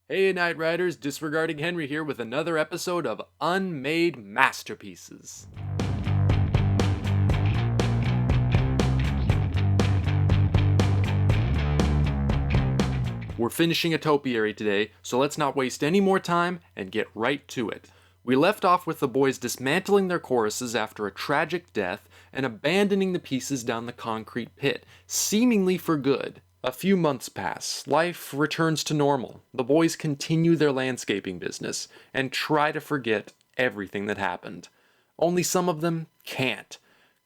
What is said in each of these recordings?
Hey Night Riders, Disregarding Henry here with another episode of Unmade Masterpieces. We're finishing a Topiary today, so let's not waste any more time and get right to it. We left off with the boys dismantling their choruses after a tragic death and abandoning the pieces down the concrete pit, seemingly for good. A few months pass, life returns to normal, the boys continue their landscaping business, and try to forget everything that happened. Only some of them can't.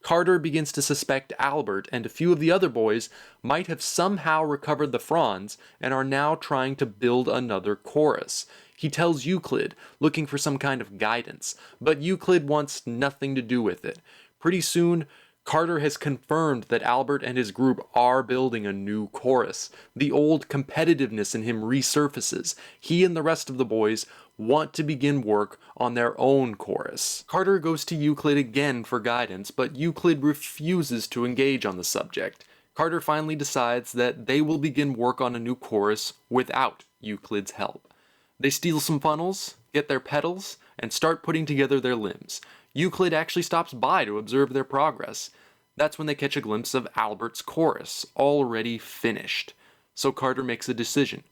Carter begins to suspect Albert and a few of the other boys might have somehow recovered the fronds and are now trying to build another chorus. He tells Euclid, looking for some kind of guidance, but Euclid wants nothing to do with it. Pretty soon, Carter has confirmed that Albert and his group are building a new chorus. The old competitiveness in him resurfaces. He and the rest of the boys want to begin work on their own chorus. Carter goes to Euclid again for guidance, but Euclid refuses to engage on the subject. Carter finally decides that they will begin work on a new chorus without Euclid's help. They steal some funnels, get their pedals, and start putting together their limbs. Euclid actually stops by to observe their progress. That's when they catch a glimpse of Albert's chorus, already finished. So Carter makes a decision.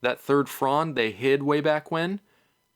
That third frond they hid way back when,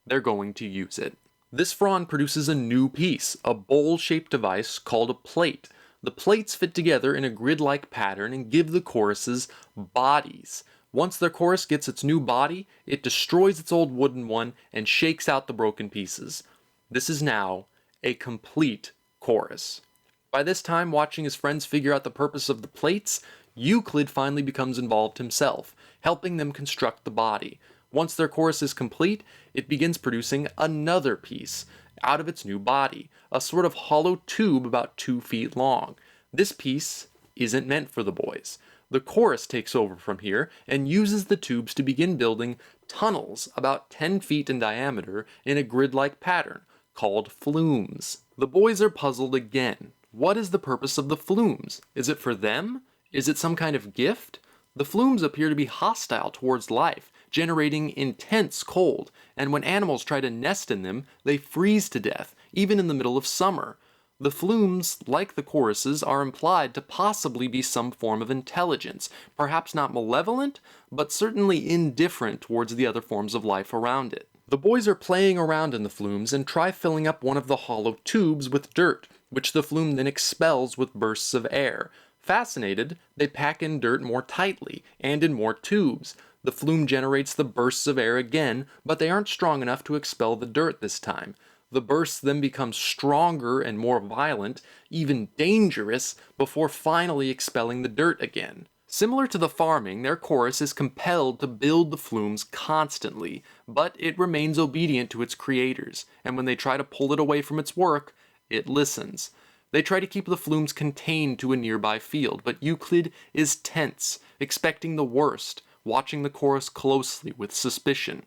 they're going to use it. This frond produces a new piece, a bowl-shaped device called a plate. The plates fit together in a grid-like pattern and give the choruses bodies. Once their chorus gets its new body, it destroys its old wooden one and shakes out the broken pieces. This is now a complete chorus. By this time, watching his friends figure out the purpose of the plates, Euclid finally becomes involved himself, helping them construct the body. Once their chorus is complete, it begins producing another piece out of its new body, a sort of hollow tube about 2 feet long. This piece isn't meant for the boys. The chorus takes over from here and uses the tubes to begin building tunnels about 10 feet in diameter in a grid-like pattern called flumes. The boys are puzzled again. What is the purpose of the flumes? Is it for them? Is it some kind of gift? The flumes appear to be hostile towards life, generating intense cold, and when animals try to nest in them, they freeze to death, even in the middle of summer. The flumes, like the choruses, are implied to possibly be some form of intelligence, perhaps not malevolent, but certainly indifferent towards the other forms of life around it. The boys are playing around in the flumes and try filling up one of the hollow tubes with dirt, which the flume then expels with bursts of air. Fascinated, they pack in dirt more tightly, and in more tubes. The flume generates the bursts of air again, but they aren't strong enough to expel the dirt this time. The bursts then become stronger and more violent, even dangerous, before finally expelling the dirt again. Similar to the farming, their chorus is compelled to build the flumes constantly, but it remains obedient to its creators, and when they try to pull it away from its work, it listens. They try to keep the flumes contained to a nearby field, but Euclid is tense, expecting the worst, watching the chorus closely with suspicion.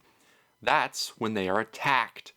That's when they are attacked.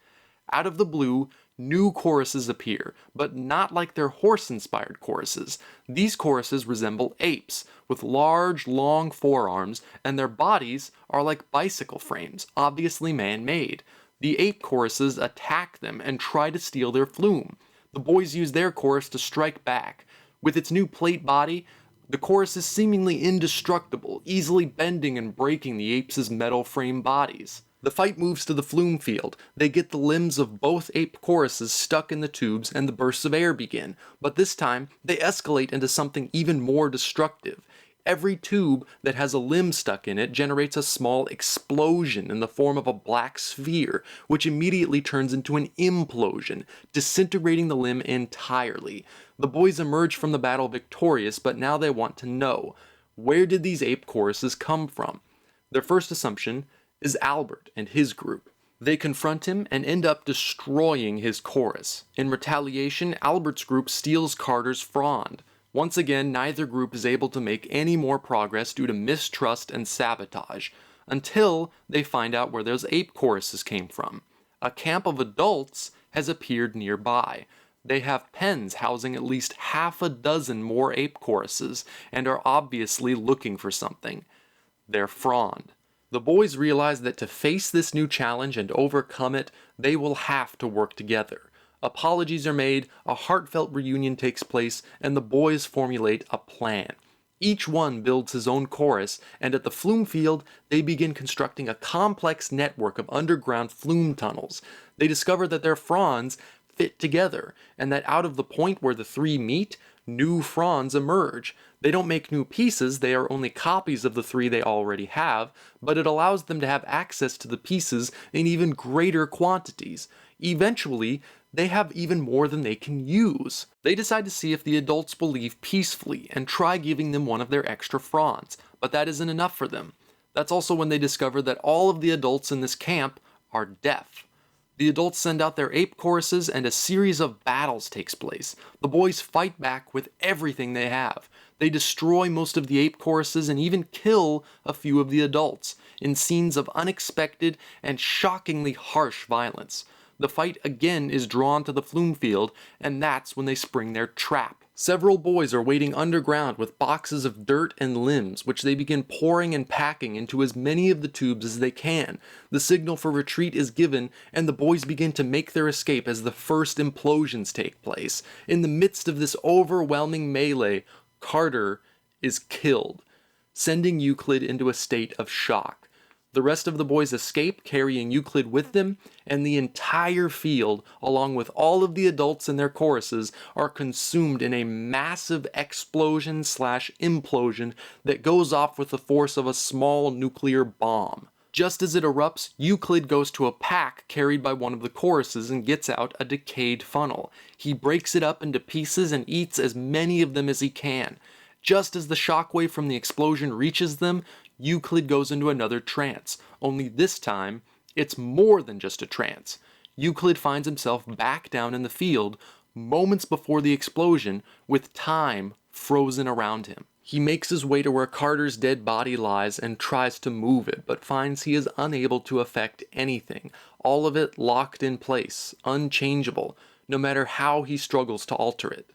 Out of the blue, new choruses appear, but not like their horse-inspired choruses. These choruses resemble apes, with large, long forearms, and their bodies are like bicycle frames, obviously man-made. The ape choruses attack them and try to steal their flume. The boys use their chorus to strike back. With its new plate body, the chorus is seemingly indestructible, easily bending and breaking the apes' metal frame bodies. The fight moves to the flume field. They get the limbs of both ape choruses stuck in the tubes and the bursts of air begin, but this time they escalate into something even more destructive. Every tube that has a limb stuck in it generates a small explosion in the form of a black sphere, which immediately turns into an implosion, disintegrating the limb entirely. The boys emerge from the battle victorious, but now they want to know, where did these ape choruses come from? Their first assumption is Albert and his group. They confront him and end up destroying his chorus. In retaliation, Albert's group steals Carter's frond. Once again, neither group is able to make any more progress due to mistrust and sabotage, until they find out where those ape choruses came from. A camp of adults has appeared nearby. They have pens housing at least half a dozen more ape choruses, and are obviously looking for something. Their frond. The boys realize that to face this new challenge and overcome it, they will have to work together. Apologies are made, a heartfelt reunion takes place, and the boys formulate a plan. Each one builds his own chorus, and at the flume field, they begin constructing a complex network of underground flume tunnels. They discover that their fronds fit together, and that out of the point where the three meet, new fronds emerge. They don't make new pieces, they are only copies of the three they already have, but it allows them to have access to the pieces in even greater quantities. Eventually, they have even more than they can use. They decide to see if the adults will leave peacefully and try giving them one of their extra fronds, but that isn't enough for them. That's also when they discover that all of the adults in this camp are deaf. The adults send out their ape choruses and a series of battles takes place. The boys fight back with everything they have. They destroy most of the ape choruses and even kill a few of the adults in scenes of unexpected and shockingly harsh violence. The fight again is drawn to the flume field, and that's when they spring their trap. Several boys are waiting underground with boxes of dirt and limbs, which they begin pouring and packing into as many of the tubes as they can. The signal for retreat is given, and the boys begin to make their escape as the first implosions take place. In the midst of this overwhelming melee, Carter is killed, sending Euclid into a state of shock. The rest of the boys escape, carrying Euclid with them, and the entire field, along with all of the adults and their choruses, are consumed in a massive explosion/implosion that goes off with the force of a small nuclear bomb. Just as it erupts, Euclid goes to a pack carried by one of the choruses and gets out a decayed funnel. He breaks it up into pieces and eats as many of them as he can. Just as the shockwave from the explosion reaches them, Euclid goes into another trance, only this time, it's more than just a trance. Euclid finds himself back down in the field, moments before the explosion, with time frozen around him. He makes his way to where Carter's dead body lies and tries to move it, but finds he is unable to affect anything, all of it locked in place, unchangeable, no matter how he struggles to alter it.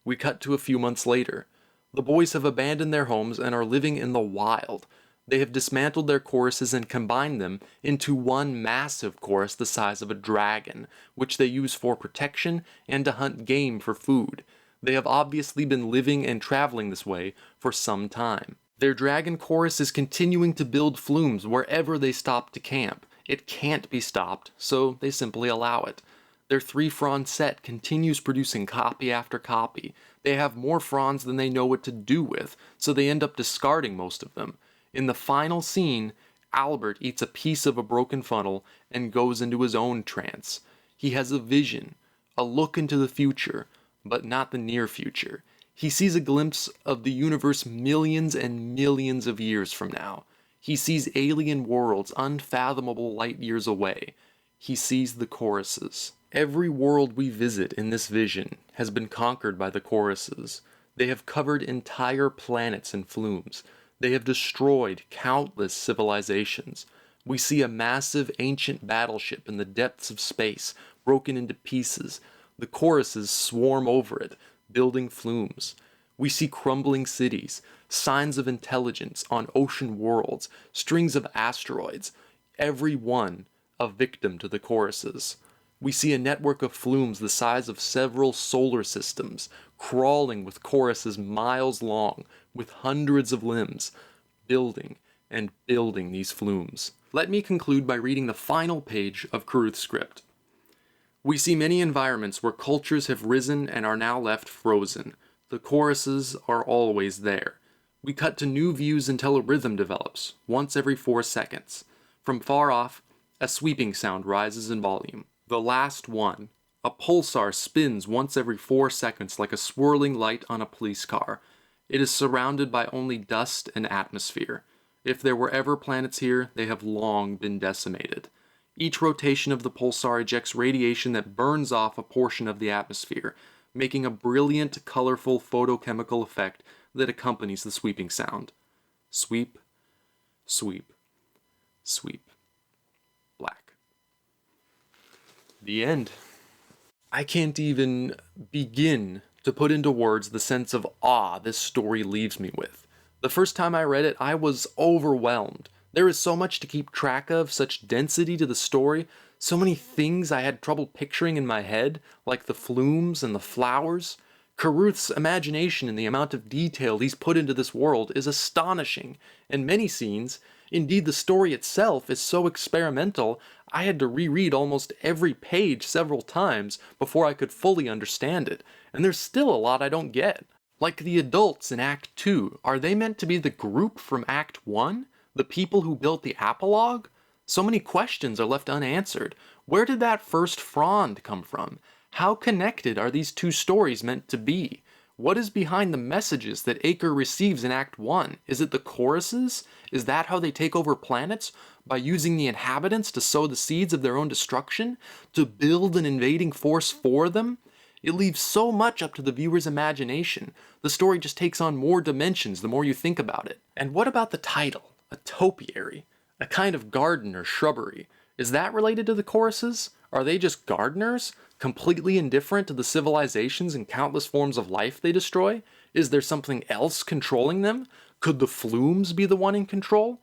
We cut to a few months later. The boys have abandoned their homes and are living in the wild. They have dismantled their choruses and combined them into one massive chorus the size of a dragon, which they use for protection and to hunt game for food. They have obviously been living and traveling this way for some time. Their dragon chorus is continuing to build flumes wherever they stop to camp. It can't be stopped, so they simply allow it. Their 3-frond set continues producing copy after copy. They have more fronds than they know what to do with, so they end up discarding most of them. In the final scene, Albert eats a piece of a broken funnel and goes into his own trance. He has a vision, a look into the future, but not the near future. He sees a glimpse of the universe millions and millions of years from now. He sees alien worlds unfathomable light years away. He sees the choruses. Every world we visit in this vision has been conquered by the choruses. They have covered entire planets in flumes. They have destroyed countless civilizations. We see a massive ancient battleship in the depths of space, broken into pieces. The choruses swarm over it, building flumes. We see crumbling cities, signs of intelligence on ocean worlds, strings of asteroids, every one a victim to the choruses. We see a network of flumes the size of several solar systems, crawling with choruses miles long, with hundreds of limbs, building and building these flumes. Let me conclude by reading the final page of Carruth's script. We see many environments where cultures have risen and are now left frozen. The choruses are always there. We cut to new views until a rhythm develops, once every 4 seconds. From far off, a sweeping sound rises in volume. The last one. A pulsar spins once every 4 seconds like a swirling light on a police car. It is surrounded by only dust and atmosphere. If there were ever planets here, they have long been decimated. Each rotation of the pulsar ejects radiation that burns off a portion of the atmosphere, making a brilliant, colorful photochemical effect that accompanies the sweeping sound. Sweep, sweep, sweep. Black. The end. I can't even begin to put into words the sense of awe this story leaves me with. The first time I read it, I was overwhelmed. There is so much to keep track of, such density to the story, so many things I had trouble picturing in my head, like the flumes and the flowers. Carruth's imagination and the amount of detail he's put into this world is astonishing, and many scenes, indeed the story itself, is so experimental, I had to reread almost every page several times before I could fully understand it, and there's still a lot I don't get. Like the adults in Act 2, are they meant to be the group from Act 1? The people who built the apologue? So many questions are left unanswered. Where did that first frond come from? How connected are these two stories meant to be? What is behind the messages that Aker receives in Act 1? Is it the choruses? Is that how they take over planets? By using the inhabitants to sow the seeds of their own destruction? To build an invading force for them? It leaves so much up to the viewer's imagination. The story just takes on more dimensions the more you think about it. And what about the title? A topiary? A kind of garden or shrubbery. Is that related to the choruses? Are they just gardeners? Completely indifferent to the civilizations and countless forms of life they destroy? Is there something else controlling them? Could the flumes be the one in control?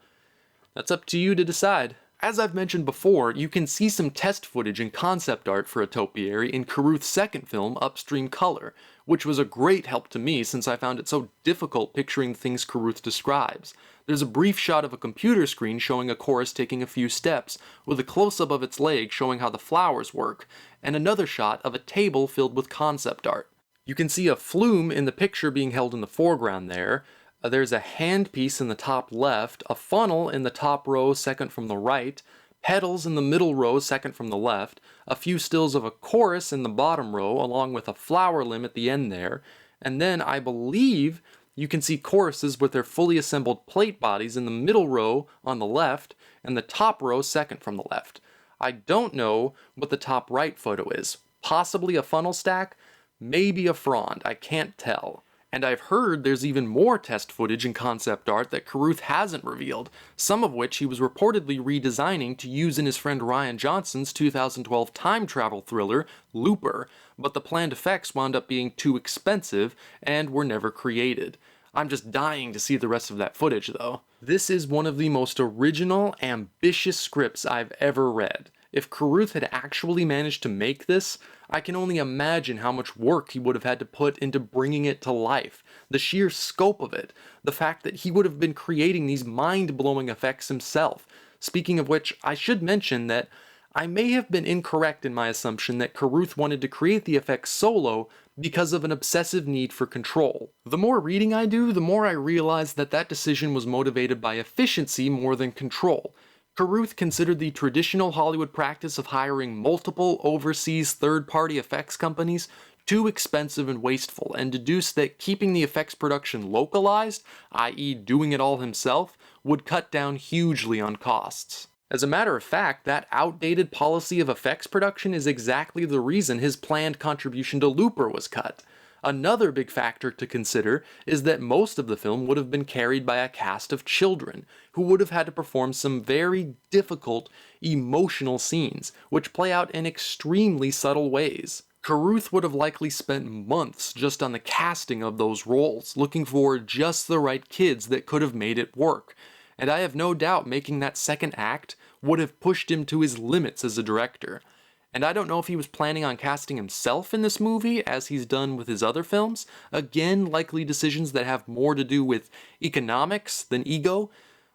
That's up to you to decide. As I've mentioned before, you can see some test footage and concept art for a topiary in Carruth's second film, Upstream Color, which was a great help to me since I found it so difficult picturing the things Carruth describes. There's a brief shot of a computer screen showing a chorus taking a few steps, with a close-up of its leg showing how the flowers work, and another shot of a table filled with concept art. You can see a flume in the picture being held in the foreground there. There's a handpiece in the top left, a funnel in the top row second from the right, petals in the middle row second from the left, a few stills of a chorus in the bottom row along with a flower limb at the end there, and then I believe you can see choruses with their fully assembled plate bodies in the middle row on the left and the top row second from the left. I don't know what the top right photo is. Possibly a funnel stack, maybe a frond, I can't tell. And I've heard there's even more test footage and concept art that Carruth hasn't revealed, some of which he was reportedly redesigning to use in his friend Rian Johnson's 2012 time travel thriller, Looper, but the planned effects wound up being too expensive and were never created. I'm just dying to see the rest of that footage though. This is one of the most original, ambitious scripts I've ever read. If Carruth had actually managed to make this, I can only imagine how much work he would have had to put into bringing it to life. The sheer scope of it, the fact that he would have been creating these mind-blowing effects himself. Speaking of which, I should mention that I may have been incorrect in my assumption that Carruth wanted to create the effects solo because of an obsessive need for control. The more reading I do, the more I realize that that decision was motivated by efficiency more than control. Carruth considered the traditional Hollywood practice of hiring multiple overseas third-party effects companies too expensive and wasteful, and deduced that keeping the effects production localized, i.e. doing it all himself, would cut down hugely on costs. As a matter of fact, that outdated policy of effects production is exactly the reason his planned contribution to Looper was cut. Another big factor to consider is that most of the film would have been carried by a cast of children, who would have had to perform some very difficult, emotional scenes, which play out in extremely subtle ways. Carruth would have likely spent months just on the casting of those roles, looking for just the right kids that could have made it work, and I have no doubt making that second act would have pushed him to his limits as a director. And I don't know if he was planning on casting himself in this movie, as he's done with his other films. Again, likely decisions that have more to do with economics than ego.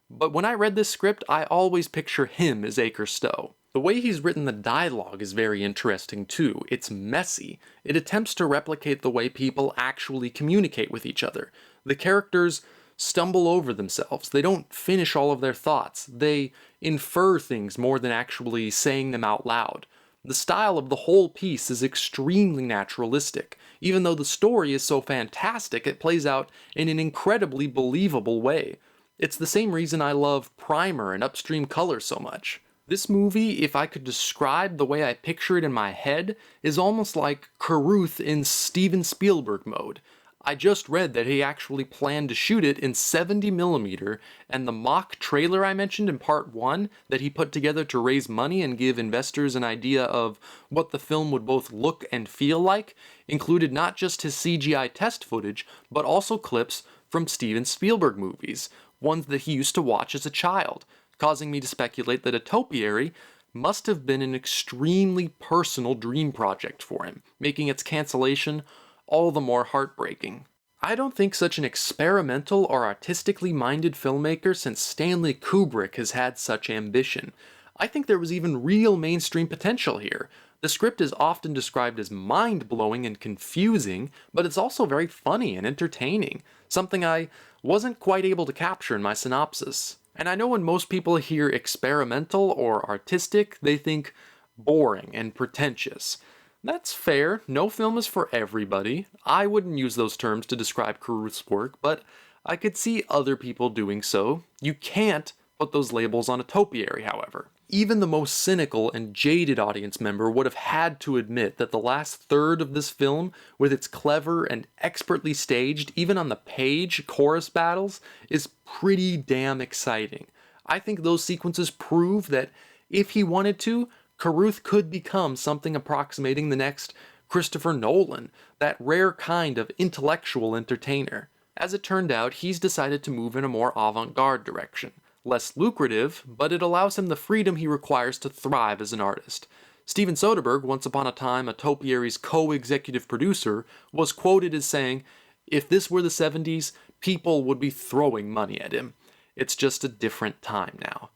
But when I read this script, I always picture him as Aker Stowe. The way he's written the dialogue is very interesting too. It's messy. It attempts to replicate the way people actually communicate with each other. The characters stumble over themselves. They don't finish all of their thoughts. They infer things more than actually saying them out loud. The style of the whole piece is extremely naturalistic. Even though the story is so fantastic, it plays out in an incredibly believable way. It's the same reason I love Primer and Upstream Color so much. This movie, if I could describe the way I picture it in my head, is almost like Carruth in Steven Spielberg mode. I just read that he actually planned to shoot it in 70mm, and the mock trailer I mentioned in part 1 that he put together to raise money and give investors an idea of what the film would both look and feel like included not just his CGI test footage, but also clips from Steven Spielberg movies, ones that he used to watch as a child. causing me to speculate that a topiary must have been an extremely personal dream project for him, making its cancellation all the more heartbreaking. I don't think such an experimental or artistically minded filmmaker since Stanley Kubrick has had such ambition. I think there was even real mainstream potential here. The script is often described as mind-blowing and confusing, but it's also very funny and entertaining, something I wasn't quite able to capture in my synopsis. And I know when most people hear experimental or artistic, they think boring and pretentious. That's fair, no film is for everybody. I wouldn't use those terms to describe Carruth's work, but I could see other people doing so. You can't put those labels on a topiary, however. Even the most cynical and jaded audience member would have had to admit that the last third of this film, with its clever and expertly staged, even on the page, chorus battles, is pretty damn exciting. I think those sequences prove that if he wanted to, Carruth could become something approximating the next Christopher Nolan, that rare kind of intellectual entertainer. As it turned out, he's decided to move in a more avant-garde direction. Less lucrative, but it allows him the freedom he requires to thrive as an artist. Steven Soderbergh, once upon a time a Topiary's co-executive producer, was quoted as saying, "If this were the 70s, people would be throwing money at him. It's just a different time now."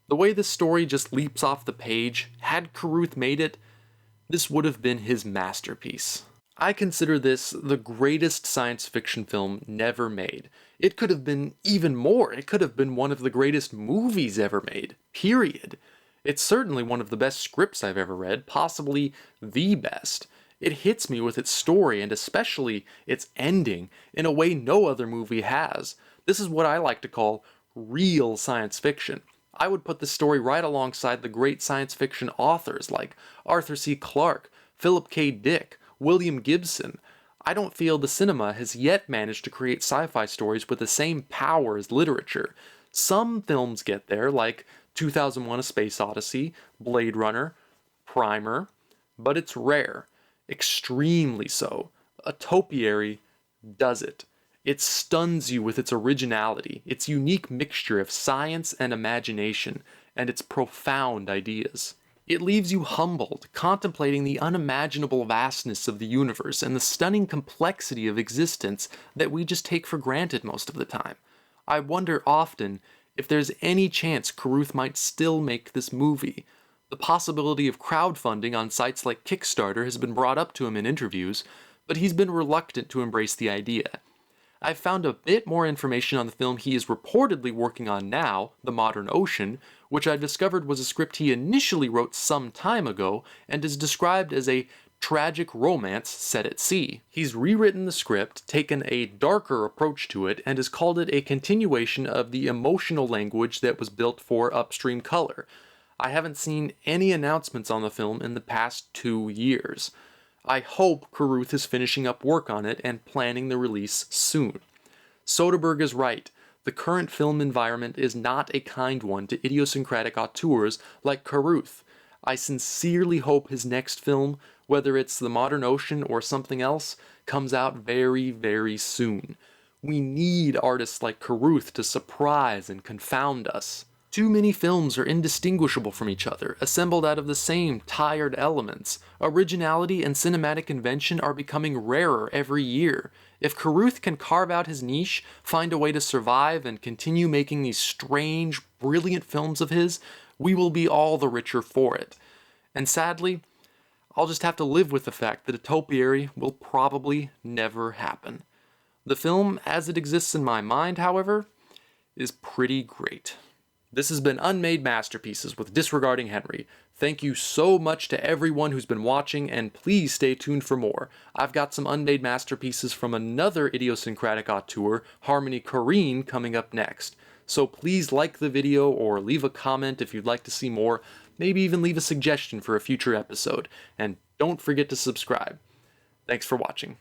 The way this story just leaps off the page, had Carruth made it, this would have been his masterpiece. I consider this the greatest science fiction film never made. It could have been even more. It could have been one of the greatest movies ever made, period. It's certainly one of the best scripts I've ever read, possibly the best. It hits me with its story and especially its ending in a way no other movie has. This is what I like to call real science fiction. I would put this story right alongside the great science fiction authors like Arthur C. Clarke, Philip K. Dick, William Gibson. I don't feel the cinema has yet managed to create sci-fi stories with the same power as literature. Some films get there, like 2001: A Space Odyssey, Blade Runner, Primer, but it's rare. Extremely so. A topiary does it. It stuns you with its originality, its unique mixture of science and imagination, and its profound ideas. It leaves you humbled, contemplating the unimaginable vastness of the universe and the stunning complexity of existence that we just take for granted most of the time. I wonder often if there's any chance Carruth might still make this movie. The possibility of crowdfunding on sites like Kickstarter has been brought up to him in interviews, but he's been reluctant to embrace the idea. I've found a bit more information on the film he is reportedly working on now, The Modern Ocean, which I discovered was a script he initially wrote some time ago and is described as a tragic romance set at sea. He's rewritten the script, taken a darker approach to it, and has called it a continuation of the emotional language that was built for Upstream Color. I haven't seen any announcements on the film in the past 2 years. I hope Carruth is finishing up work on it and planning the release soon. Soderbergh is right. The current film environment is not a kind one to idiosyncratic auteurs like Carruth. I sincerely hope his next film, whether it's The Modern Ocean or something else, comes out very, very soon. We need artists like Carruth to surprise and confound us. Too many films are indistinguishable from each other, assembled out of the same tired elements. Originality and cinematic invention are becoming rarer every year. If Carruth can carve out his niche, find a way to survive, and continue making these strange, brilliant films of his, we will be all the richer for it. And sadly, I'll just have to live with the fact that a topiary will probably never happen. The film, as it exists in my mind, however, is pretty great. This has been Unmade Masterpieces with Disregarding Henry. Thank you so much to everyone who's been watching, and please stay tuned for more. I've got some Unmade Masterpieces from another idiosyncratic auteur, Harmony Korine, coming up next. So please like the video or leave a comment if you'd like to see more, maybe even leave a suggestion for a future episode, and don't forget to subscribe. Thanks for watching.